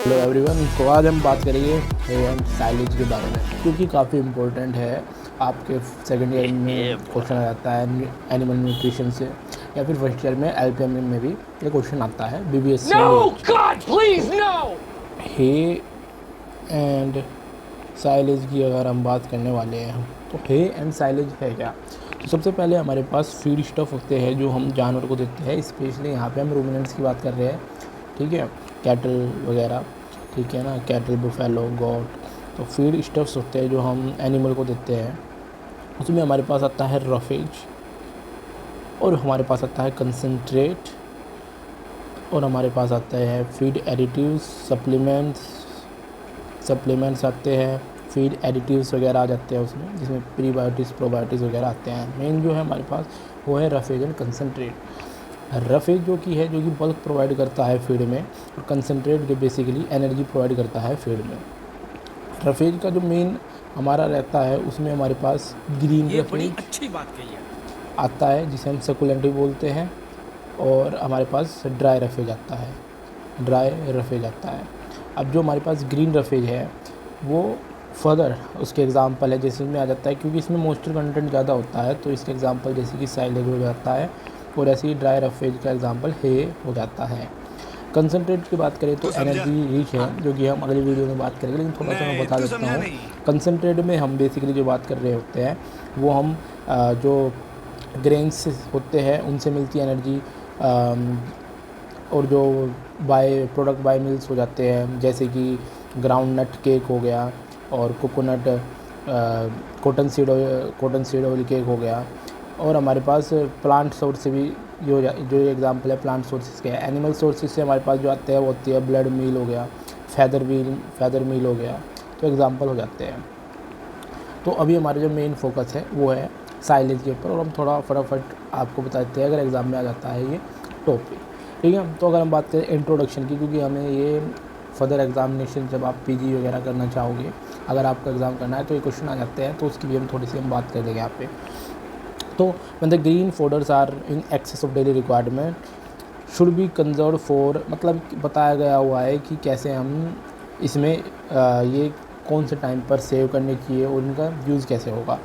Hello everyone, तो आज हम बात करेंगे हे एंड साइलेज के बारे में, क्योंकि काफ़ी इम्पोर्टेंट है। आपके सेकेंड ईयर में क्वेश्चन आ जाता है एनिमल न्यूट्रिशन से, या फिर फर्स्ट ईयर में एलपीएम में भी ये क्वेश्चन आता है बीबीएस से। No, God, please, no! Hay and silage की अगर हम बात करने वाले हैं तो हे एंड साइलेज है क्या। तो सबसे पहले हमारे पास फीड स्टफ होते हैं जो हम जानवर को देते हैं, स्पेशली यहाँ पे हम रूमिनेंट्स की बात कर रहे हैं, ठीक है, कैटल वगैरह, ठीक है ना, कैटल, बुफेलो, गॉट। तो फीड स्टफ्स होते हैं जो हम एनिमल को देते हैं। उसमें हमारे पास आता है रफेज, और हमारे पास आता है कंसनट्रेट, और हमारे पास आता है फीड एडिटिव्स, सप्लीमेंट्स आते हैं, फीड एडिटिव्स वगैरह आ जाते हैं उसमें, जिसमें प्रीबायोटिक्स, प्रोबायोटिक्स वगैरह आते हैं। मेन जो है हमारे पास वो है रफेज एंड कंसनट्रेट। रफेज जो कि बल्क प्रोवाइड करता है फीड में, और कंसनट्रेट जो बेसिकली एनर्जी प्रोवाइड करता है फीड में। रफेज का जो मेन हमारा रहता है उसमें हमारे पास ग्रीन ये बड़ी रफेज अच्छी बात कही है। आता है जिसे हम सकुलेंट भी बोलते हैं, और हमारे पास ड्राई रफेज आता है, अब जो हमारे पास ग्रीन रफेज है वो फर्दर उसके एग्ज़ाम्पल है, जैसे इसमें आ जाता है, क्योंकि इसमें मॉइस्चर कंटेंट ज़्यादा होता है, तो इसके एग्ज़ाम्पल जैसे कि साइलेज हो जाता है, और ऐसे ही ड्राई रफेज का एग्ज़ाम्पल हे हो जाता है। कंसनट्रेट की बात करें तो एनर्जी रिच है, जो कि हम अगली वीडियो में बात करेंगे, लेकिन थोड़ा सा मैं बता देता हूँ। कंसनट्रेट में हम बेसिकली जो बात कर रहे होते हैं वो हम जो ग्रेन्स होते हैं उनसे मिलती है एनर्जी, और जो बाय मिल्स हो जाते हैं, जैसे कि ग्राउंड नट केक हो गया, और coconut cotton seed oil cake हो गया। और हमारे पास प्लांट सोर्स से भी जो एग्जांपल है प्लांट सोर्सेज के है। एनिमल सोर्सेज से हमारे पास जो आते हैं वो होती है ब्लड मील हो गया, फैदर मील हो गया, तो एग्जांपल हो जाते हैं। तो अभी हमारा जो मेन फोकस है वो है साइलेज के ऊपर, और हम थोड़ा फटाफट आपको बता देते हैं अगर एग्ज़ाम में आ जाता है ये टॉपिक, ठीक है। तो अगर हम बात करें इंट्रोडक्शन की, क्योंकि हमें ये फर्दर एग्जामिनेशन जब आप पीजी वगैरह करना चाहोगे, अगर आपका एग्ज़ाम करना है तो ये क्वेश्चन आ जाते हैं, तो उसकी भी हम थोड़ी सी बात कर देंगे यहाँ पे। तो when the green fodders are in excess of daily requirement should be conserve for, मतलब बताया गया हुआ है कि कैसे हम इसमें ये कौन से टाइम पर सेव करने चाहिए और इनका यूज़ कैसे होगा,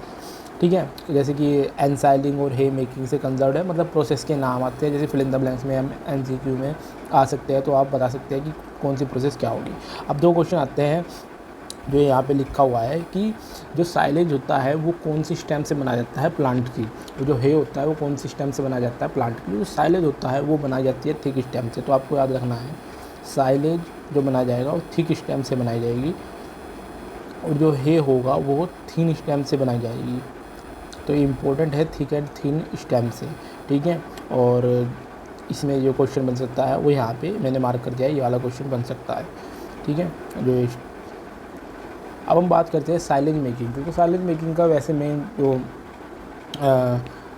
ठीक है। जैसे कि एनसाइलिंग और हे मेकिंग से कंजर्व है, मतलब प्रोसेस के नाम आते हैं, जैसे फिल इन द ब्लैंक्स में हम एमसीक्यू में आ सकते हैं, तो आप बता सकते हैं कि कौन सी प्रोसेस क्या होगी। अब दो क्वेश्चन आते हैं जो यहाँ पे लिखा हुआ है कि जो साइलेज होता है वो कौन सी स्टेम से बनाया जाता है प्लांट की, तो जो हे होता है वो कौन सी स्टेम से बनाया जाता है प्लांट की, जो साइलेज होता है वो बनाई जाती है थिक स्टेम से। तो आपको याद रखना है साइलेज जो बनाया जाएगा वो थिक स्टेम से बनाई जाएगी, और जो हे होगा वो थिन स्टेम से बनाई जाएगी। तो ये इम्पोर्टेंट है, थिक एंड थिन स्टेम से, ठीक है। और इसमें जो क्वेश्चन बन सकता है वो यहाँ पे मैंने मार्क कर दिया है, ये वाला क्वेश्चन बन सकता है, ठीक है। जो अब हम बात करते हैं साइलेज मेकिंग, क्योंकि साइलेज मेकिंग का वैसे मेन जो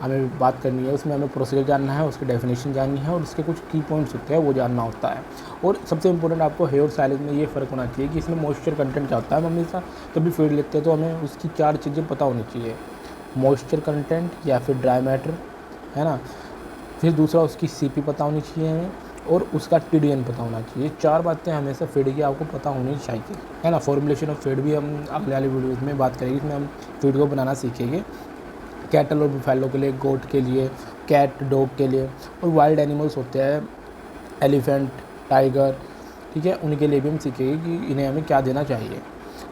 हमें बात करनी है उसमें हमें प्रोसीजर जानना है, उसकी डेफिनेशन जाननी है, और उसके कुछ की पॉइंट्स होते हैं वो जानना होता है। और सबसे इंपॉर्टेंट आपको हे और साइलेज में ये फ़र्क होना चाहिए कि इसमें मॉइस्चर कंटेंट क्या होता है। हम हमेशा कभी फीड लेते हैं तो हमें उसकी 4 चीज़ें पता होनी चाहिए, मॉइस्चर कंटेंट या फिर ड्राई मैटर, है ना, फिर दूसरा उसकी सीपी पता होनी चाहिए हमें, और उसका टीडीएन पता होना चाहिए। 4 बातें हमेशा फीड की आपको पता होनी चाहिए, है ना। फॉर्मुलेशन ऑफ फीड भी हम अगले वाली वीडियोज़ में बात करेंगे, इसमें हम फीड को बनाना सीखेंगे, कैटल और बुफेलो के लिए, गोट के लिए, कैट डॉग के लिए, और वाइल्ड एनिमल्स होते हैं एलिफेंट, टाइगर, ठीक है, उनके लिए भी हम सीखेंगे कि इन्हें हमें क्या देना चाहिए,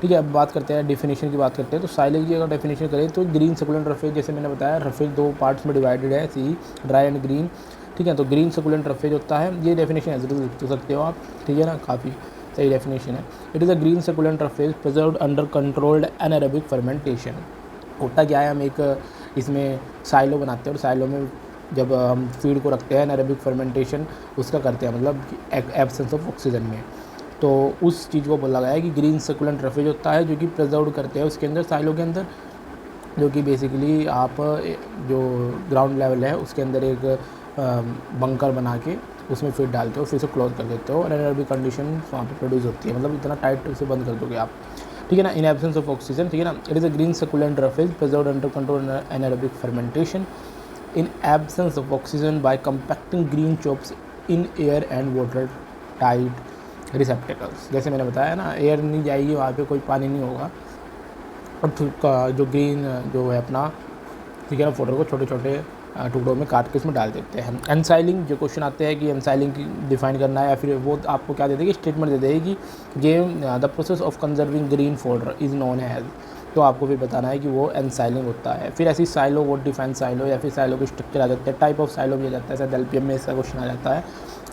ठीक है। अब बात करते हैं डेफिनेशन की बात करते हैं। तो साइलेज की अगर डेफिनेशन करें तो ग्रीन सकुलेंट रफेज, जैसे मैंने बताया रफेज 2 पार्ट्स में डिवाइडेड है, सी ड्राई एंड ग्रीन, ठीक है। तो ग्रीन सकुलेंट रफेज होता है, ये डेफिनेशन ऐसे लिख सकते हो आप, ठीक है ना, काफ़ी सही डेफिनेशन है। It is a green succulent roughage preserved under controlled anaerobic fermentation. होता क्या है, हम एक इसमें साइलो बनाते हैं, और साइलो में जब हम फीड को रखते हैं एनारोबिक फर्मेंटेशन उसका करते हैं, मतलब एब्सेंस ऑफ ऑक्सीजन में, तो उस चीज़ को बोला गया है कि ग्रीन सर्कुलेंट रफेज होता है जो कि प्रिजर्व करते हैं उसके अंदर, साइलो के अंदर, जो कि बेसिकली आप जो ग्राउंड लेवल है उसके अंदर एक बंकर बना के उसमें फीड डालते हो, फिर से क्लोज कर देते हो, और एनारोबिक कंडीशन वहाँ पे प्रोड्यूस होती है, मतलब इतना टाइट से बंद कर दोगे आप, ठीक है ना, इन एब्सेंस ऑफ ऑक्सीजन, ठीक है ना। It is a green succulent roughage preserved under control anaerobic fermentation in absence of oxygen by compacting green chops in air and water tight receptacles. जैसे मैंने बताया ना, एयर नहीं जाएगी वहाँ पे, कोई पानी नहीं होगा, और जो ग्रीन जो है अपना, ठीक है ना, फोटो को छोटे छोटे टुकड़ों में काट के उसमें डाल देते हैं। एनसाइलिंग जो क्वेश्चन आते हैं कि एनसाइलिंग की डिफाइन करना है, या फिर वो आपको क्या दे देगी, स्टेटमेंट दे देगी कि game the process of conserving green fodder is known as, तो आपको फिर बताना है कि वो एनसाइलिंग होता है। फिर ऐसी साइलो, वो डिफाइन साइलो, या फिर साइलो के स्ट्रक्चर आ जाते हैं, टाइप ऑफ साइलो भी आ जाता है, शायद एलपीएम में इसका क्वेश्चन आ जाता है।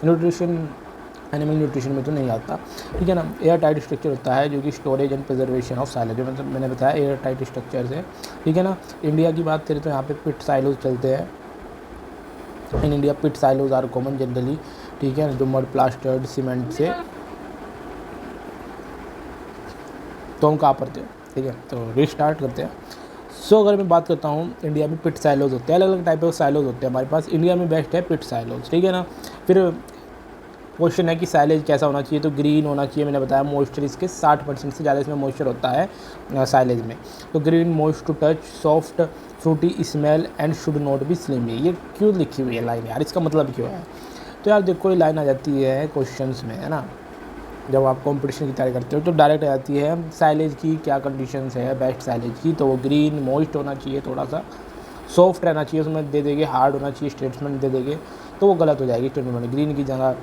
न्यूट्रिशन, एनिमल न्यूट्रिशन में तो नहीं आता, ठीक है ना। एयर टाइट स्ट्रक्चर होता है जो कि storage and preservation of silo, जो मतलब मैंने बताया एयर टाइट स्ट्रक्चर है, ठीक है ना। इंडिया की बात करें तो यहाँ पे पिट साइलोज चलते हैं। In India pit silos are common generally, ठीक है, जो मड प्लास्टर्ड सीमेंट से तो हम कहाँ पढ़ते हैं, ठीक है। तो रिस्टार्ट करते हैं। सो अगर मैं बात करता हूँ, इंडिया में पिट साइलोज होते हैं, अलग अलग टाइप ऑफ साइलोज होते हैं हमारे पास। इंडिया में बेस्ट है पिट साइलोज, ठीक है ना। फिर क्वेश्चन है कि साइलेज कैसा होना चाहिए, तो ग्रीन होना चाहिए। मैंने बताया मॉइस्चर इसके 60% से ज़्यादा इसमें मॉइस्चर होता है साइलेज में। तो green, moist to touch, soft, fruity smell and should not be slimy. ये क्यों लिखी हुई है लाइन यार, इसका मतलब क्यों है? तो यार देखो, ये लाइन आ जाती है क्वेश्चंस में, है ना, जब आप कंपटीशन की तैयारी करते हो तो डायरेक्ट आ जाती है साइलेज की क्या कंडीशंस है बेस्ट साइलेज की, तो वो ग्रीन, मॉइस्ट होना चाहिए, थोड़ा सा सॉफ्ट रहना चाहिए, उसमें दे देंगे हार्ड होना चाहिए, स्टेटमेंट दे देंगे, तो वो गलत हो जाएगी स्टेटमेंट। ग्रीन की जगह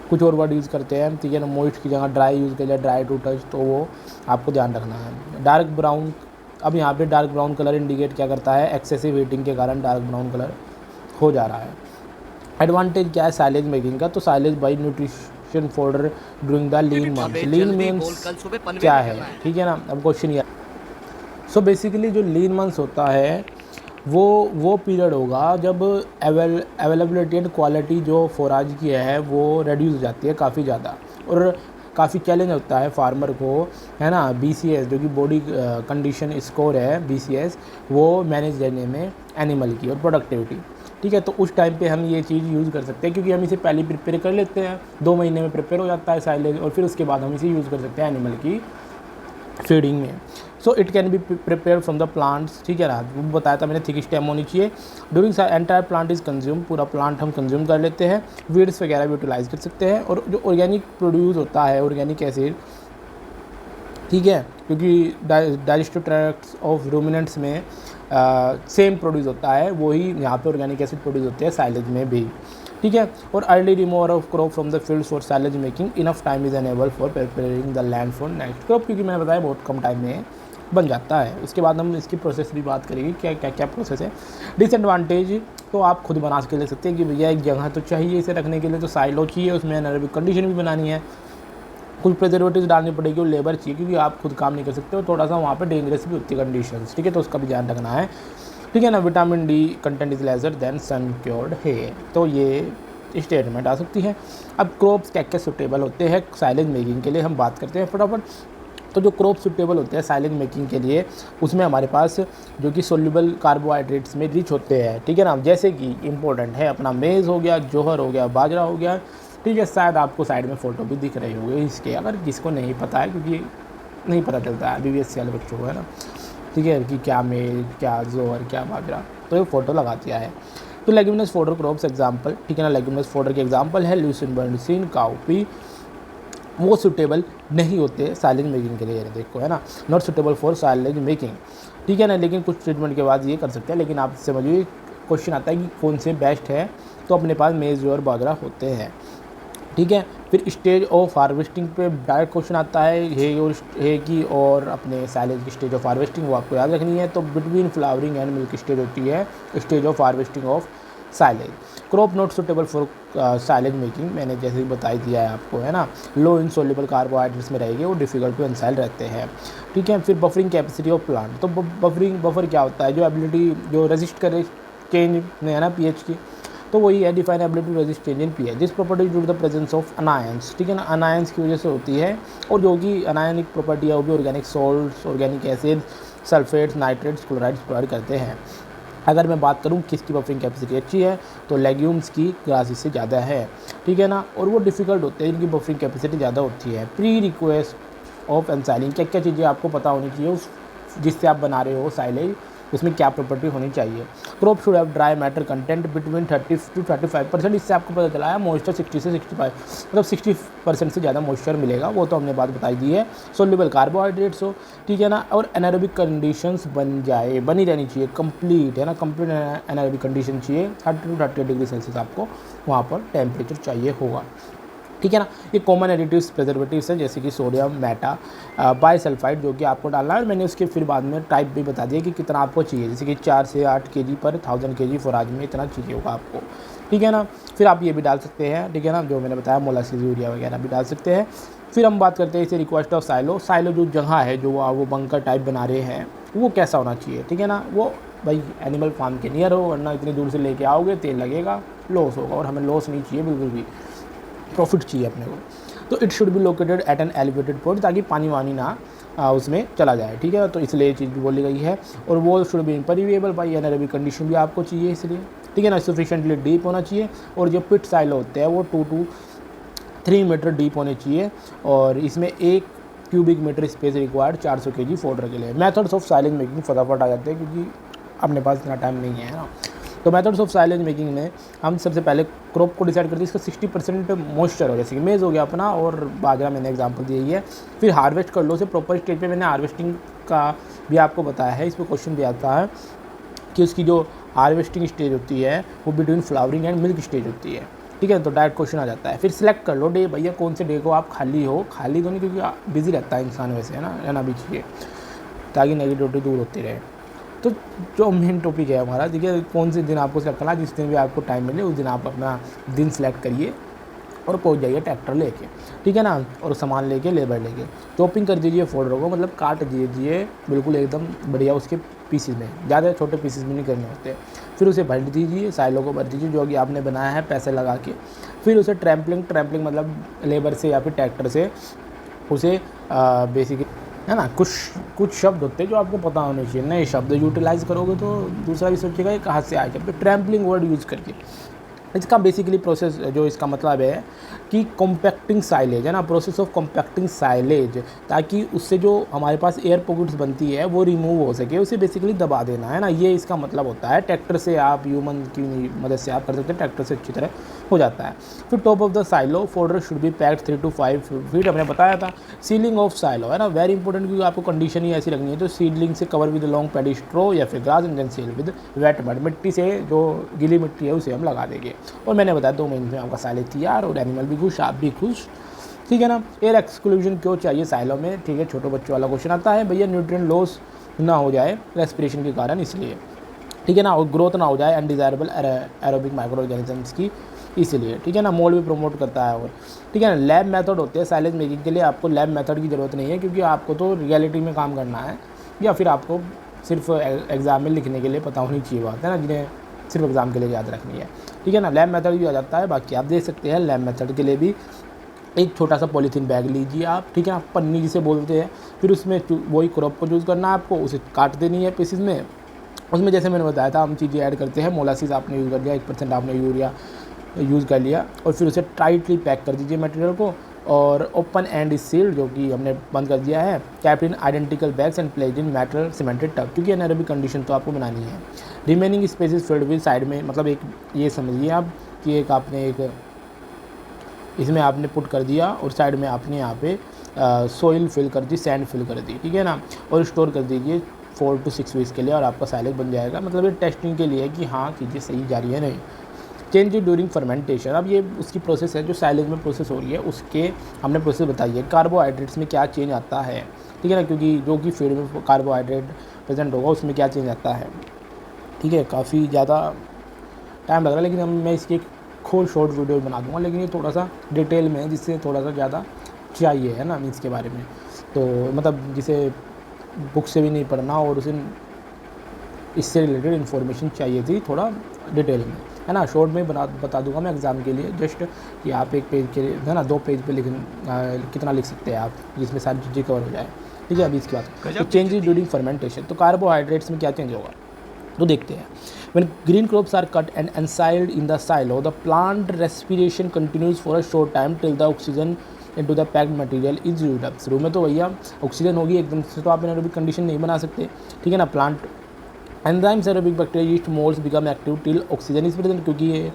कुछ और वर्ड यूज़ करते हैं, ठीक है ना। मॉइस्ट की जगह ड्राई यूज़ कर लिया, ड्राई टू टच, तो वो आपको ध्यान रखना है। डार्क ब्राउन, अब यहाँ पे डार्क ब्राउन कलर इंडिकेट क्या करता है, एक्सेसिव हीटिंग के कारण डार्क ब्राउन कलर हो जा रहा है। एडवांटेज क्या है साइलेज मेकिंग का, तो silage by nutrition folder during the lean month. Lean means क्या है, ठीक है ना। अब क्वेश्चन ये, सो बेसिकली जो लीन मंथ्स होता है वो पीरियड होगा जब अवेलेबिलिटी एंड क्वालिटी जो फोराज की है वो रिड्यूस हो जाती है काफ़ी ज़्यादा, और काफ़ी चैलेंज होता है फार्मर को, है ना। BCS जो कि बॉडी कंडीशन स्कोर है, BCS, वो मैनेज करने में एनिमल की और प्रोडक्टिविटी, ठीक है। तो उस टाइम पे हम ये चीज़ यूज़ कर सकते हैं, क्योंकि हम इसे पहले प्रिपेयर कर लेते हैं, 2 महीने में प्रिपेयर हो जाता है साइलेज, और फिर उसके बाद हम इसे यूज़ कर सकते हैं एनिमल की फीडिंग में। So it can be prepare from the plants, ठीक है ना, वो बताया था मैंने, थिक स्टेम होनी चाहिए। During entire plant is consume, पूरा प्लांट हम कंज्यूम कर लेते हैं। वीड्स वगैरह भी यूटिलाइज कर सकते हैं। और जो ऑर्गेनिक प्रोड्यूस होता है, ऑर्गेनिक एसिड, ठीक है, क्योंकि डाइजेस्टिव ट्रैक्ट्स ऑफ रूमिनेंट्स में सेम प्रोड्यूस होता है, वही यहाँ पे ऑर्गेनिक एसिड प्रोड्यूस होते हैं साइलेज में भी, ठीक है। और early removal of crop from the field for silage making, enough time is enable for preparing the land for next crop, क्योंकि मैंने बताया बहुत कम टाइम में बन जाता है। उसके बाद हम इसकी प्रोसेस भी बात करेंगे, क्या प्रोसेस है। डिसएडवांटेज तो आप खुद बना के ले सकते हैं कि भैया एक जगह तो चाहिए इसे रखने के लिए, तो साइलो चाहिए, उसमें एनारोबिक कंडीशन भी बनानी है, कुछ प्रिजर्वेटिव्स डालनी पड़ेगी और लेबर चाहिए, क्योंकि आप खुद काम नहीं कर सकते हो, थोड़ा सा वहाँ पे डेंजरस भी होती है कंडीशंस, ठीक है, तो उसका भी ध्यान रखना है, ठीक है ना। Vitamin D content is lesser than sun cured hay, तो ये स्टेटमेंट आ सकती है। अब क्रॉप्स क्या क्या सुटेबल होते हैं साइलेज मेकिंग के लिए, हम बात करते हैं फटाफट। तो जो क्रॉप सुटेबल होते हैं साइलेज मेकिंग के लिए, उसमें हमारे पास जो कि सोल्यूबल कार्बोहाइड्रेट्स में रिच होते हैं, ठीक है ना। जैसे कि इंपॉर्टेंट है अपना मेज़ हो गया, जोहर हो गया, बाजरा हो गया, ठीक है। शायद आपको साइड में फ़ोटो भी दिख रही होगी इसके, अगर जिसको नहीं पता है, क्योंकि नहीं पता चलता है BBSC वाले बच्चों को, है ना, ठीक है, कि क्या मेज़, क्या जोहर, क्या बाजरा, तो ये फ़ोटो लगा दिया है। तो लेग्यूमिनस फोडर क्रॉप्स एग्जाम्पल, ठीक है ना, लेग्यूमिनस फोडर के एग्जाम्पल है ल्यूसिन, बर्नसीन, काउपी, वो सुटेबल नहीं होते साइलेज मेकिंग के लिए, देखो, है ना, not suitable for silage making, ठीक है ना। लेकिन कुछ ट्रीटमेंट के बाद ये कर सकते हैं, लेकिन आप समझिए क्वेश्चन आता है कि कौन से बेस्ट है, तो अपने पास मेज़ और बाजरा होते हैं, ठीक है। फिर स्टेज ऑफ हार्वेस्टिंग पे डायरेक्ट क्वेश्चन आता है, हे की और अपने साइलेज की स्टेज ऑफ हार्वेस्टिंग, वो आपको याद रखनी है। तो between flowering and milk stage होती है stage of harvesting of silage. Crop not suitable for silage making, मैंने जैसे ही बता दिया है आपको, है ना, लो इनसोल्युबल कार्बोहाइड्रेट्स में रहेंगे, वो डिफिकल्ट टू एनसाइल रहते हैं, ठीक है। फिर बफरिंग कैपेसिटी ऑफ प्लांट, तो बफर क्या होता है, जो एबिलिटी जो रेजिस्ट करे चेंज में, है ना, pH की, तो वही है define ability to resist change in pH, this property due to the presence of anions, ठीक है ना, अनायंस की वजह से होती है। और जो कि अनायनिक प्रॉपर्टी है वो भी organic salts, organic acid, sulphates, nitrates, chlorides provide करते हैं। अगर मैं बात करूं किसकी बफरिंग कैपेसिटी अच्छी है, तो लेग्यूम्स की ग्रासेस से ज़्यादा है, ठीक है ना, और वो डिफ़िकल्ट होते हैं, इनकी बफरिंग कैपेसिटी ज़्यादा होती है। प्री रिक्वेस्ट ऑफ एनसाइलिंग, क्या क्या चीज़ें आपको पता होनी चाहिए उस जिससे आप बना रहे हो साइलेज, उसमें क्या प्रॉपर्टी होनी चाहिए। Crop should have dry matter content between 30 to 35%। इससे आपको पता चला है मॉइस्चर 60 से 65 मतलब 60% से ज़्यादा मॉइस्चर मिलेगा, वो तो हमने बात बताई दी है। सोल्यूबल कार्बोहाइड्रेट्स हो, ठीक है ना, और एनारोबिक कंडीशंस बनी रहनी चाहिए, कंप्लीट है ना, कंप्लीट एनारोबिक कंडीशन चाहिए। 30 to 38 डिग्री सेल्सियस आपको वहाँ पर टेम्परेचर चाहिए होगा, ठीक है ना। ये कॉमन एडिटिव्स प्रिजर्वेटिव्स हैं जैसे कि सोडियम, मेटा, बाइसल्फाइड जो कि आपको डालना है, और मैंने उसके फिर बाद में टाइप भी बता दिया कि कितना आपको चाहिए, जैसे कि 4 से 8 kg पर 1000 kg फोराज में इतना चाहिए होगा आपको, ठीक है ना। फिर आप ये भी डाल सकते हैं, ठीक है ना, जो मैंने बताया मोलासिस, यूरिया वगैरह भी डाल सकते हैं। फिर हम बात करते हैं इसे रिक्वेस्ट ऑफ साइलो जो जगह है जो वो बंकर टाइप बना रहे हैं वो कैसा होना चाहिए, ठीक है ना। वो भाई एनिमल फार्म के नियर हो, वरना इतनी दूर से लेके आओगे तेल लगेगा, लॉस होगा, और हमें लॉस नहीं चाहिए बिल्कुल भी, प्रॉफिट चाहिए अपने को। तो it should be located at an elevated point, ताकि पानी वानी ना उसमें चला जाए, ठीक है। तो इसलिए ये चीज़ भी बोली गई है। और वो should be impermeable by anaerobic condition भी आपको चाहिए इसलिए, ठीक है ना। सफिशिएंटली डीप होना चाहिए, और जो पिट साइलो होते हैं वो 2 to 3 मीटर डीप होने चाहिए, और इसमें 1 cubic metre space required 400 kg fodder के लिए। मेथड्स ऑफ साइलेज मेकिंग फटाफट आ जाते हैं क्योंकि अपने पास इतना टाइम नहीं है ना। तो मेथड्स ऑफ साइलेज मेकिंग में हम सबसे पहले क्रॉप को डिसाइड करते हैं, इसका 60% मॉइस्चर हो, जैसे कि मेज़ हो गया अपना, और बाजरा मैंने एग्जांपल दी है। फिर हार्वेस्ट कर लो, उसे प्रॉपर स्टेज पे मैंने हार्वेस्टिंग का भी आपको बताया है। इस पर क्वेश्चन भी आता है कि उसकी जो हार्वेस्टिंग स्टेज होती है वो between flowering and milk stage होती है, ठीक है। तो डायरेक्ट क्वेश्चन आ जाता है। फिर सिलेक्ट कर लो डे, भैया कौन से डे को आप खाली तो नहीं, क्योंकि बिजी रहता है इंसान वैसे, है ना, रहना भी चाहिए ताकि नेगेटिविटी दूर होती रहे। तो जो मेन टॉपिक है हमारा, ठीक है, कौन से दिन आपको सिलेक्ट करना है, जिस दिन भी आपको टाइम मिले उस दिन आप अपना दिन सिलेक्ट करिए और पहुंच जाइए ट्रैक्टर लेके, ठीक है ना, और सामान लेके, लेबर लेके चॉपिंग कर दीजिए फोल्डर को, मतलब काट दीजिए बिल्कुल एकदम बढ़िया उसके पीसेस में, ज़्यादा छोटे पीसेस में नहीं करने होते। फिर उसे भर दीजिए, साइलो को भर दीजिए जो कि आपने बनाया है पैसे लगा के। फिर उसे ट्रैम्पलिंग मतलब लेबर से या फिर ट्रैक्टर से उसे बेसिकली, है ना, कुछ शब्द होते हैं जो आपको पता होने चाहिए, नए शब्द यूटिलाइज़ करोगे तो दूसरा भी सोचेगा ये कहाँ से आए। जब ट्रैम्पलिंग वर्ड यूज़ करके इसका बेसिकली प्रोसेस जो इसका मतलब है कि कॉम्पैक्टिंग साइलेज, है ना, प्रोसेस ऑफ कॉम्पैक्टिंग साइलेज, ताकि उससे जो हमारे पास एयर पॉकेट्स बनती है वो रिमूव हो सके, उसे बेसिकली दबा देना, है ना, ये इसका मतलब होता है। ट्रैक्टर से आप ह्यूमन की मदद से आप कर सकते हैं, ट्रैक्टर से अच्छी तरह हो जाता है। फिर top of the silo folder should be packed 3 to 5 feet, हमने बताया था। सीलिंग ऑफ साइलो, है ना, वेरी इंपॉर्टेंट, क्योंकि आपको कंडीशन ही ऐसी रखनी है। तो सीलिंग से cover with long paddy straw या फिर grass and then seal with wet mud, मिट्टी से जो गीली मिट्टी है उसे हम लगा देंगे। और मैंने बताया 2 महीने में आपका साइलेज तैयार, और एनिमल भी खुश, आप भी खुश, ठीक है ना। एयर एक्सक्लूजन क्यों चाहिए साइलो में, ठीक है, छोटे बच्चों वाला क्वेश्चन आता है, भैया न्यूट्रिएंट लॉस ना हो जाए रेस्पिरेशन के कारण, इसलिए, ठीक है ना, और ग्रोथ ना हो जाए अनडिज़ायरेबल एरोबिक माइक्रो ऑर्गेनिजम्स की, इसलिए, ठीक है ना। मोल्ड भी प्रमोट करता है, और ठीक है ना। लैब मेथड होते हैं साइलेज मेकिंग के लिए, आपको लैब मेथड की ज़रूरत नहीं है, क्योंकि आपको तो रियलिटी में काम करना है, या फिर आपको सिर्फ एग्ज़ाम में लिखने के लिए पता होनी चाहिए बात, है ना, जिन्हें सिर्फ एग्ज़ाम के लिए याद रखनी है, ठीक है ना। लैब मेथड भी आ जाता है, बाकी आप देख सकते हैं। लैब मेथड के लिए भी एक छोटा सा पॉलीथीन बैग लीजिए आप, ठीक है ना, पन्नी जिसे बोलते हैं। फिर उसमें वही क्रॉप को यूज़ करना है आपको, उसे काट देनी है पीसेस में। उसमें जैसे मैंने बताया था हम चीज़ें ऐड करते हैं, मोलासिस आपने यूज़ कर दिया, 1% आपने यूरिया यूज़ कर लिया, और फिर उसे टाइटली पैक कर दीजिए मटेरियल को, और ओपन एंड सील्ड जो कि हमने बंद कर दिया है, capped in identical bags and placed in metal cemented tub, क्योंकि एनारोबिक कंडीशन तो आपको बनानी है। Remaining spaces filled with side में, मतलब एक ये समझिए आप कि एक आपने एक इसमें आपने पुट कर दिया, और साइड में आपने यहाँ पे सोइल फिल कर दी, सैंड फिल कर दी, ठीक है ना, और स्टोर कर दीजिए 4 to 6 वीक्स के लिए, और आपका साइलेज बन जाएगा। मतलब ये टेस्टिंग के लिए है कि हाँ चीज़ें सही जा रही है नहीं। चेंज ड्यूरिंग फर्मेंटेशन, अब ये उसकी प्रोसेस है जो साइलेज में प्रोसेस हो रही है, उसके हमने प्रोसेस बताई है। कार्बोहाइड्रेट्स में क्या चेंज आता है, ठीक है ना, क्योंकि जो कि फीड में कार्बोहाइड्रेट प्रेजेंट होगा उसमें क्या चेंज आता है, ठीक है। काफ़ी ज़्यादा टाइम लग रहा है, लेकिन मैं इसकी एक खोल शॉर्ट वीडियो बना दूंगा, लेकिन ये थोड़ा सा डिटेल में है, जिससे थोड़ा सा ज़्यादा चाहिए, है ना, मीन्स के बारे में, तो मतलब जिसे बुक से भी नहीं पढ़ना, और उसे इससे रिलेटेड इन्फॉर्मेशन चाहिए थी थोड़ा डिटेल में, है ना। शॉर्ट में बता दूंगा मैं एग्ज़ाम के लिए, जस्ट कि आप एक पेज के लिए, है ना, 2 पेज पे कितना लिख सकते हैं आप, जिसमें सारी चीज़ें कवर हो जाए, ठीक है। अभी इसके बाद तो चेंजेस ड्यूरिंग फर्मेंटेशन, तो कार्बोहाइड्रेट्स में क्या चेंज होगा तो देखते हैं। When green crops are cut and ensiled in the silo, the plant respiration continues for a short time till the oxygen into the packed material is used up। शुरू में तो भैया ऑक्सीजन होगी एकदम से, तो आप एनारोबिक कंडीशन नहीं बना सकते, ठीक है ना। Plant enzymes aerobic bacteria yeast moulds become active till oxygen is present, क्योंकि ये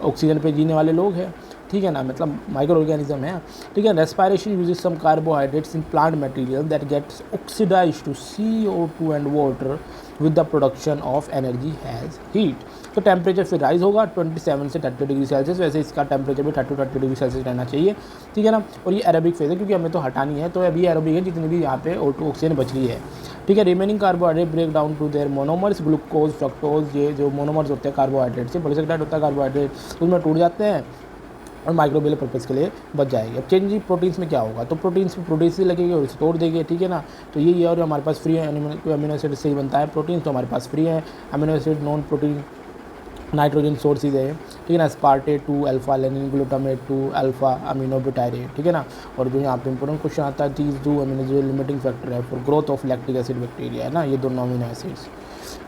ऑक्सीजन पे जीने वाले लोग हैं, ठीक है ना, मतलब माइक्रो ऑर्गेनिज्म है, ठीक है। Respiration uses some carbohydrates in plant material that gets oxidised to CO2 and water with the production of energy has heat. तो टेम्परेचर फिर राइज होगा 27 से 30 डिग्री सेल्सियस, वैसे इसका टेम्परेचर भी 30 to 30 डिग्री सेल्सियस रहना चाहिए, ठीक है ना। और ये एरोबिक फेज है, क्योंकि हमें तो हटानी है, तो अभी एरोबिक है जितनी भी यहाँ पे O2 ऑक्सीजन बच रही है, ठीक है। Remaining carbohydrate break down to their monomers, glucose, fructose, ये जो मोनोमर्स होते हैं कार्बोहाइड्रेट से, पॉलीसेकेराइड होता है कार्बोहाइड्रेट, उसमें टूट जाते हैं और माइक्रोबियल पर्पज़ के लिए बच जाएगी। अब चेंज प्रोटीन्स में क्या होगा, तो प्रोटीन्स में प्रोटीन से लगेगी और इसे तोड़ देंगे, ठीक है ना। तो ये और हमारे पास फ्री है, अमीनो एसिड से ही बनता है प्रोटीन, तो हमारे पास फ्री है amino acid, non protein nitrogen sources है, ठीक है ना। स्पार्टेट 2 alpha Lenin, glutamate 2 alpha amino butyrate, ठीक है ना। और जो यहाँ पे इंपॉर्टेंट क्वेश्चन आता है, दीज 2 अमीनो जो लिमिटिंग फैक्टर है for growth of lactic acid bacteria, है ना, ये दोनों अमीनो एसिड्स,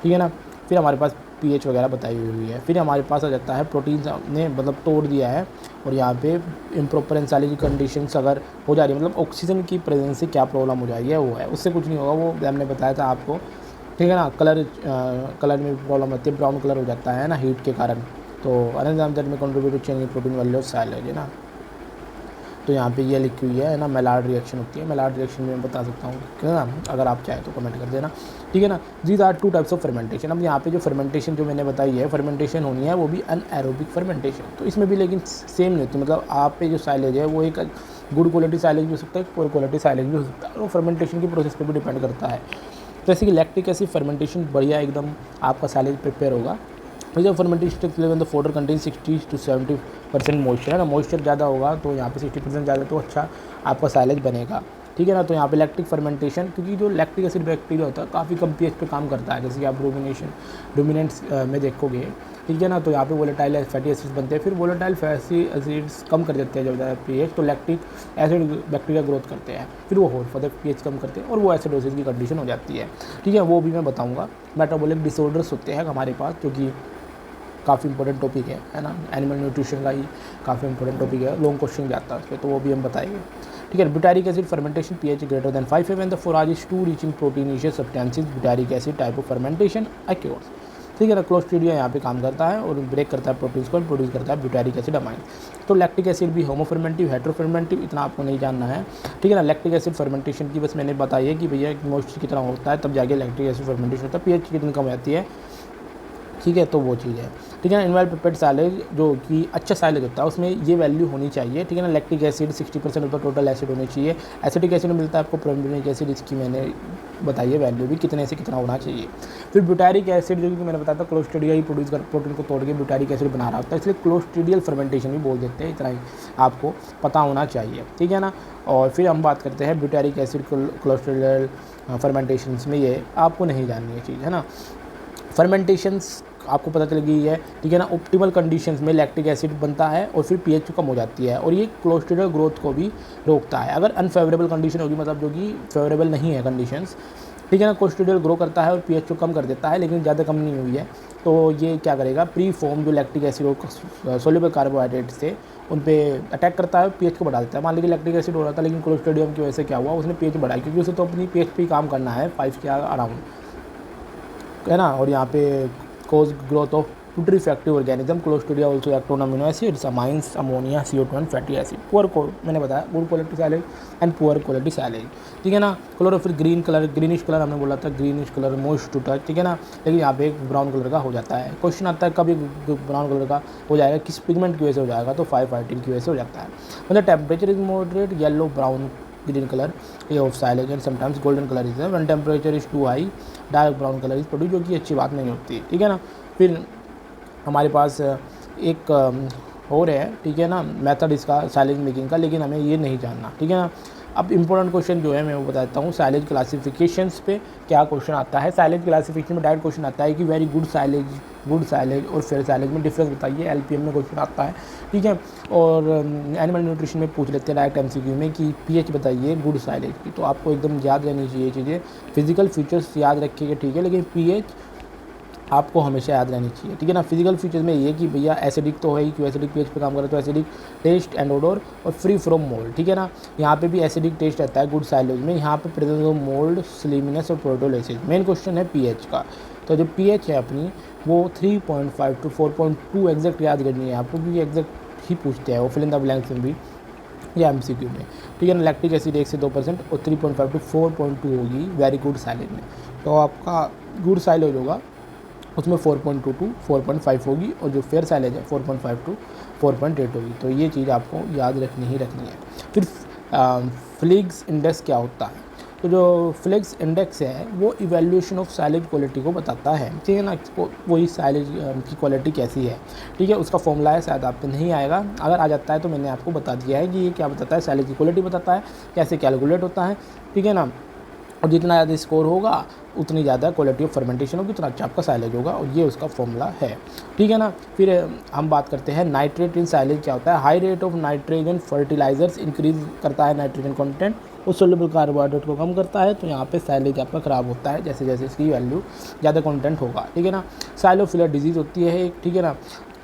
ठीक है ना। फिर हमारे पास pH वगैरह बताई हुई है। फिर हमारे पास आ जाता है प्रोटीन ने मतलब तोड़ दिया है, और यहाँ पे इम्प्रॉपर एंजाइमी कंडीशंस अगर हो जा रही है, मतलब ऑक्सीजन की प्रेजेंस से क्या प्रॉब्लम हो जा रही है, वो है, उससे कुछ नहीं होगा, वो हमने बताया था आपको, ठीक है ना। कलर में भी प्रॉब्लम होती है, ब्राउन कलर हो जाता है ना हीट के कारण, तो एंजाइम दैट में contribute change in protein value of silage, है ना। तो यहाँ पे ये लिखी हुई है ना, मेलार्ड रिएक्शन होती है, मेलार्ड रिएक्शन में मैं बता सकता हूँ, है ना, अगर आप चाहें तो कमेंट कर देना, ठीक है ना। These are 2 types of fermentation. अब यहाँ पे जो फर्मेंटेशन जो मैंने बताई है, फर्मेंटेशन होनी है वो भी अनएरोबिक फर्मेंटेशन, तो इसमें भी लेकिन सेम नहीं होती, मतलब आप पे जो साइलेज है वो एक गुड क्वालिटी साइलेज भी हो सकता है, पुअर क्वालिटी साइलेज भी हो सकता है, और वो फर्मेंटेशन की प्रोसेस पर भी डिपेंड करता है। जैसे कि लैक्टिक एसिड फर्मेंटेशन बढ़िया एकदम आपका साइलेज प्रिपेयर होगा, जब fermentation level the fodder contain 60 to 70% moisture, है ना, मॉइस्चर ज़्यादा होगा तो यहाँ पे 60% ज़्यादा, तो अच्छा आपका साइलेज बनेगा, ठीक है ना। तो यहाँ पे लैक्टिक फर्मेंटेशन, क्योंकि जो लैक्टिक एसिड बैक्टीरिया होता है काफ़ी कम pH पे काम करता है, जैसे कि आप डोमिनेंट्स में देखोगे, ठीक है ना। तो यहाँ पे वोलेटाइल फैटी एसिड्स बनते हैं, फिर वोलेटाइल फैटी एसिड्स कम कर देते हैं जब ज़्यादा pH, तो लैक्टिक एसिड बैक्टीरिया ग्रोथ करते हैं, फिर वो फर्दर pH कम करते हैं और वो एसिडोसिस की कंडीशन हो जाती है, ठीक है। वो भी मैं बताऊँगा। मेटाबॉलिक डिसऑर्डर्स होते हैं हमारे पास, जो कि काफ़ी इंपॉर्टेंट टॉपिक है ना, एनिमल न्यूट्रिशन का ही काफ़ी इंपॉर्टेंट टॉपिक है, लॉन्ग क्वेश्चन जाता है उस पर, तो वो भी हम बताएंगे, ठीक है। Butyric acid fermentation pH greater than 5 when the forage is to reaching proteinaceous substances, butyric acid type of fermentation occurs, ठीक है ना। क्लोस्ट्रीडिया यहाँ पे काम करता है और ब्रेक करता है प्रोटीन्स को, प्रोड्यूस करता है ब्यूटारिक एसिड अमाइन। तो लैक्टिक एसिड भी होमोफर्मेंटिव, हेट्रोफर्मेंटिव, इतना आपको नहीं जानना है, ठीक है ना। लैक्टिक एसिड फर्मेंटेशन की बस मैंने बताई है कि भैया मॉइस्चर कितना होता है तब जाके लैक्टिक एसिड फर्मेंटेशन होता है, pH कितनी कम आती है, ठीक है, तो वो चीज़ है, ठीक है ना। इनवेल प्रिपेयर्ड साइलेज जो कि अच्छा साइलेज होता है उसमें ये वैल्यू होनी चाहिए, ठीक है ना। Lactic acid 60% of the total acid होनी चाहिए। एसिटिक एसिड मिलता है आपको प्रोपेनिक एसिड, इसकी मैंने बताई है वैल्यू भी कितने से कितना होना चाहिए। फिर ब्यूटारिक एसिड जो कि मैंने बताया था क्लोस्ट्रीडिया ही प्रोड्यूस कर प्रोटीन को तोड़ के ब्यूटारिक एसिड बना रहा होता है, इसलिए क्लोस्ट्रीडियल फर्मेंटेशन भी बोल देते हैं, इतना ही आपको पता होना चाहिए, ठीक है ना। और फिर हम बात करते हैं ब्यूटारिक एसिड क्लोस्ट्रीडियल फर्मेंटेशन में, ये आपको नहीं जाननी है चीज़, है ना। फर्मेंटेशंस आपको पता चल गई है, ठीक है ना। ऑप्टिमल कंडीशंस में लैक्टिक एसिड बनता है और फिर pH कम हो जाती है, और ये क्लोस्ट्रीडियल ग्रोथ को भी रोकता है। अगर अनफेवरेबल कंडीशन होगी, मतलब जो कि फेवरेबल नहीं है कंडीशंस, ठीक है ना, क्लोस्ट्रीडियल ग्रो करता है और pH को कम कर देता है, लेकिन ज़्यादा कम नहीं हुई है, तो ये क्या करेगा, प्री फॉर्म जो लैक्टिक एसिड और सोल्यूबल कार्बोहाइड्रेट से उन पे अटैक करता है, pH को बढ़ा देता है। मान लीजिए लैक्टिक एसिड हो रहा था, लेकिन क्लोस्ट्रीडियम की वजह से क्या हुआ, उसने pH बढ़ाई, क्योंकि उसे तो अपनी pH पे ही काम करना है 5 के अराउंड, है ना। और यहाँ पे cause growth of putrefaction organism, Clostridia also act on amino acids, amines, ammonia, CO2 and fatty acid। मैंने बताया good quality silage and poor quality silage, ठीक है ना। Chlorophyll green colour, greenish colour हमने बोला था, greenish colour most to touch, ठीक है ना, लेकिन यहाँ पे एक ब्राउन कलर का हो जाता है। क्वेश्चन आता है कभी ब्राउन कलर का हो जाएगा, किस पिगमेंट की वजह से हो जाएगा, तो 5-13 की वजह से हो जाता है। मतलब temperature is moderate, yellow brown green colour ये of silage and sometimes golden colour is when temperature is too high, dark brown colour is produce, जो कि अच्छी बात नहीं होती, ठीक है ना। फिर हमारे पास एक और है, ठीक है ना, मेथड इसका साइलेज मेकिंग का, लेकिन हमें ये नहीं जानना, ठीक है ना। अब इंपॉर्टेंट क्वेश्चन जो है मैं वो बताता हूँ, साइलेज क्लासिफिकेशंस पे क्या क्वेश्चन आता है। साइलेज क्लासिफिकेशन में डायरेक्ट क्वेश्चन आता है कि वेरी गुड साइलेज और फेयर साइलेज में डिफरेंस बताइए, LPM में क्वेश्चन आता है, ठीक है। और एनिमल न्यूट्रिशन में पूछ लेते हैं डायरेक्ट MCQ में कि pH बताइए गुड साइलेज की, तो आपको एकदम याद रहनी चाहिए चीज़ें। फिजिकल फीचर्स याद रखिएगा, ठीक है, लेकिन pH आपको हमेशा याद रहनी चाहिए, ठीक है ना। फिजिकल फीचर्स में ये कि भैया एसिडिक तो है ही, क्यों एसिडिक pH पे काम करे, तो एसिडिक टेस्ट एंड ओडोर और फ्री फ्रॉम मोल्ड, ठीक है ना। यहाँ पे भी एसिडिक टेस्ट रहता है गुड साइलेज में, यहाँ पे प्रेजेंस ऑफ मोल्ड, स्लीमिनेस और प्रोटोलिसिस। मेन क्वेश्चन है pH का, तो जो pH है अपनी वो 3.5 to 4.2 एग्जैक्ट याद करनी है आपको, क्योंकि एग्जैक्ट ही पूछते हैं वो फिल इन द ब्लैंक्स में भी या MCQ में, ठीक है ना। लैक्टिक एसिड 1 से 2% और 3.5 to 4.2 होगी वेरी गुड साइलेज में। तो आपका गुड साइलेज होगा उसमें 4.2 to 4.5 होगी, और जो फेयर साइलेज है 4.5 to 4.8 होगी। तो ये चीज़ आपको याद रखनी ही रखनी है। फिर फ्लिग्स इंडेक्स क्या होता है? तो जो फ्लिग्स इंडेक्स है वो इवैल्यूएशन ऑफ साइलेज क्वालिटी को बताता है, ठीक है ना। वही साइलेज की क्वालिटी कैसी है, ठीक है, उसका फॉर्मूला है, शायद आप पे नहीं आएगा, अगर आ जाता है तो मैंने आपको बता दिया है कि ये क्या बताता है, साइलेज की क्वालिटी बताता है, कैसे कैलकुलेट होता है, ठीक है ना। और जितना ज़्यादा स्कोर होगा उतनी ज़्यादा क्वालिटी ऑफ फर्मेंटेशन होगी, उतना अच्छा आपका साइलेज होगा, और ये उसका फॉर्मूला है, ठीक है ना। फिर हम बात करते हैं नाइट्रेट इन साइलेज क्या होता है। High rate of nitrogen fertilisers increase करता है नाइट्रोजन कंटेंट और सोल्यूबल कार्बोहाइड्रेट को कम करता है, तो यहाँ पे साइलेज आपका ख़राब होता है जैसे जैसे इसकी वैल्यू ज़्यादा कंटेंट होगा, ठीक है ना। साइलोफिलर डिजीज़ होती है एक, ठीक है ना।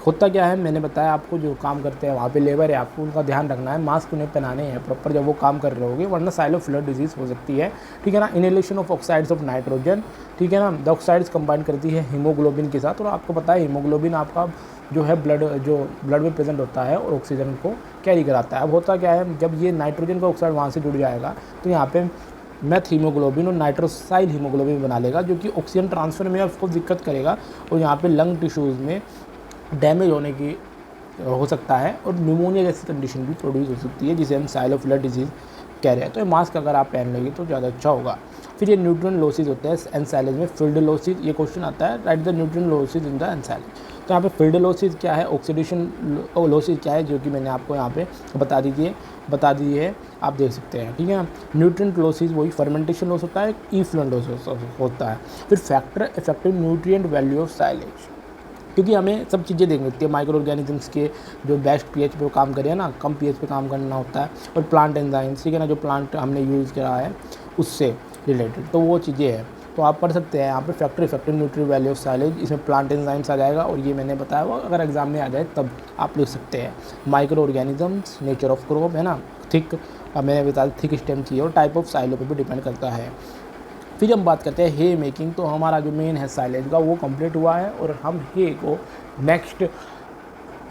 होता क्या है, मैंने बताया आपको, जो काम करते हैं वहाँ पे लेबर है, आपको उनका ध्यान रखना है, मास्क उन्हें पहनाने हैं प्रॉपर जब वो काम कर रहे होंगे, वरना साइलोफिलर डिजीज़ हो सकती है, ठीक है ना। Inhalation of oxides of nitrogen, ठीक है ना। द ऑक्साइड्स कंबाइन करती है हीमोग्लोबिन के साथ, और आपको पता है हीमोग्लोबिन आपका जो है ब्लड में प्रेजेंट होता है और ऑक्सीजन को कैरी कराता है। अब होता क्या है, जब ये नाइट्रोजन का ऑक्साइड वहाँ से जुड़ जाएगा तो यहाँ पे मैथ हीमोग्लोबिन और नाइट्रोसाइल हीमोग्लोबिन बना लेगा, जो कि ऑक्सीजन ट्रांसफ़र में आपको दिक्कत करेगा, और यहाँ पे लंग टिश्यूज़ में डैमेज होने की हो सकता है, और न्यूमोनिया जैसी कंडीशन भी प्रोड्यूस हो सकती है, जिसे हम साइलोफिलर डिजीज़ कह रहे हैं। तो ये मास्क अगर आप पहन लेंगे तो ज़्यादा अच्छा होगा। फिर ये न्यूट्रिएंट लॉसेज होते हैं एनसाइलेज में। फील्ड लॉसेज, ये क्वेश्चन आता है, write the nutrient losses in the ensilage. तो यहाँ पे फील्ड लॉसेज क्या है, ऑक्सीडेशन लॉसेज क्या है, जो कि मैंने आपको यहाँ पे बता दी है, आप देख सकते हैं, ठीक है ना। न्यूट्रिएंट लॉसेज वही फर्मेंटेशन लॉस होता है, इफ्लुएंट लॉस होता है। फिर factor effective nutrient value of silage, क्योंकि हमें सब चीज़ें देखनी होती है, माइक्रो ऑर्गेनिजम्स के जो बेस्ट पीएच पे काम करें ना, कम पीएच पे काम करना होता है, और प्लांट एंजाइम्स, ठीक है ना, जो प्लांट हमने यूज़ करा है उससे रिलेटेड, तो वो चीज़ें हैं। तो आप पढ़ सकते हैं यहाँ पे factor effective nutrient value of silage, इसमें प्लांट एंजाइम्स आ जाएगा, और ये मैंने बताया हुआ अगर एग्जाम में आ जाए तब आप लिख सकते हैं। Micro organisms, nature of crop, है ना, थिक, मैंने बताया थिक स्टेम चाहिए, और टाइप ऑफ साइलो पे भी डिपेंड करता है। फिर हम बात करते हैं हे मेकिंग। तो हमारा जो मेन है साइलेज का वो कंप्लीट हुआ है, और हम हे को नेक्स्ट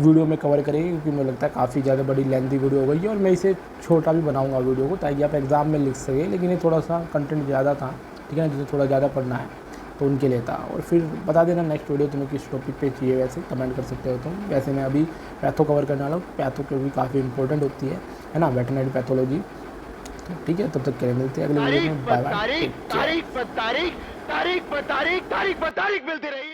वीडियो में कवर करेंगे, क्योंकि मुझे लगता है काफ़ी ज़्यादा बड़ी लेंथी वीडियो हो गई है, और मैं इसे छोटा भी बनाऊंगा वीडियो को, ताकि आप एग्ज़ाम में लिख सकें, लेकिन ये थोड़ा सा कंटेंट ज़्यादा था, ठीक है ना, जिसे थोड़ा ज़्यादा पढ़ना है तो उनके लिए था। और फिर बता देना नेक्स्ट वीडियो तुम्हें किस टॉपिक पे चाहिए, वैसे कमेंट कर सकते हो तुम। वैसे मैं अभी पैथो कवर करने वाला हूँ, पैथो क्योंकि काफ़ी इंपॉर्टेंट होती है ना, वेटरनरी पैथोलॉजी। तो ठीक है, तब तक के लिए मिलते हैं अगले वीडियो में। Bye bye. तारीख मिलती रही।